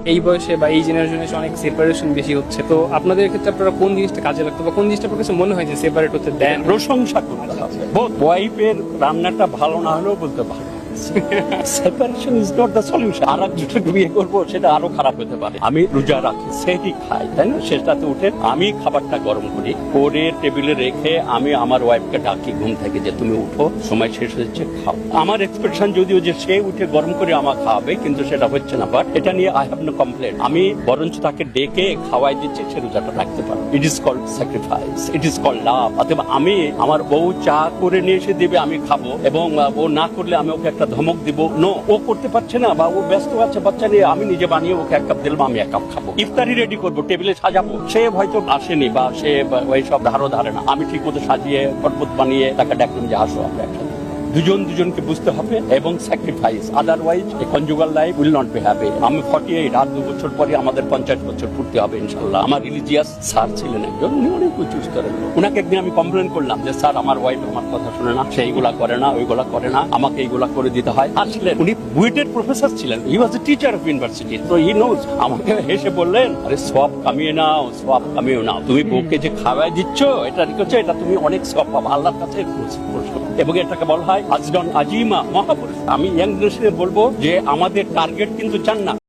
এই বয়সে বা এই জেনারেশনে অনেক সেপারেশন বেশি হচ্ছে, তো আপনাদের ক্ষেত্রে আপনারা কোন জিনিসটা কাজে লাগতো বা কোন জিনিসটা আপনার কাছে মনে হয় যে সেপারেট হতে দেন? প্রশংসা করতে হবে। বোধ ওয়াইফের রান্নাটা ভালো না হলেও বলতে ভালো। Separation is not the solution. আর একজনকে বিয়ে করবো সেটা আরো খারাপ হতে পারে। আমি রোজা রাখি, সেটি খাই, তাই না? শেষটাতে উঠে আমি খাবারটা গরম করি, করে টেবিলে রেখে আমি আমার ওয়াইফকে ডাকি ঘুম থেকে যে তুমি উঠো, সময় শেষ হচ্ছে, খাও। আমার এক্সপেকটেশন যদিও যে সে উঠে গরম করে আমার খাওয়াবে, কিন্তু সেটা হচ্ছে না। বাট এটা নিয়ে আই হ্যাভ নো কমপ্লেন। আমি বরঞ্চ তাকে ডেকে খাওয়াই দিচ্ছি, সে রোজাটা রাখতে পারে। It is called sacrifice, it is called love. অথবা আমি আমার বউ চা করে নিয়ে এসে দেবে, আমি খাবো, এবং ও না করলে আমি ওকে একটা ধমক দিব। নো, ও করতে পারছে না বা ও ব্যস্ত আছে বাচ্চা নিয়ে, আমি নিজে বানিয়ে ওকে এক কাপ দিলাম, আমি এক কাপ খাবো। ইফতারি রেডি করবো, টেবিলে সাজাবো, সে হয়তো আসেনি বা সে ওই সব ধারও ধারে না, আমি ঠিক মতো সাজিয়ে শরবত বানিয়ে তাকে ডাকলাম যে আসো আমরা একসাথে। দুজন দুজনকে বুঝতে হবে এবং sacrifice, otherwise A conjugal life will not be happy. আমি 48, আর 2 বছর পরে আমাদের 50 বছর পূর্তি হবে ইনশাল্লাহ। আমার রিলিজিয়াস স্যার ছিলেন একজন, উনি অনেক উঁচু স্তরের লোক। ওনাকে একদিন আমি কমপ্লেন করলাম যে স্যার আমার ওয়াইফ আমার কথা শুনে না, সে এইগুলা করে না, ওইগুলা করে না, আমাকে এইগুলা করে দিতে হয়। আসলে উনি বুয়েটের প্রফেসর ছিলেন, হি ওয়াজ এ টিচার অফ ইউনিভার্সিটি, তো হি নোজ। আমাকে হেসে বললেন, আরে সওয়াব কামিয়ে নাও, সওয়াব কামিয়ে নাও, তুমি বউকে যে খাওয়াই দিচ্ছ এটা রেখেছো, এটা তুমি অনেক সওয়াব পাবো আল্লাহর কাছে। এবং এটাকে বলা হয় আজরন আজিমা, মহাপুরুষ। আমি ইয়াং জেনারেশনে বলবো যে আমাদের টার্গেট কিন্তু জান্নাত।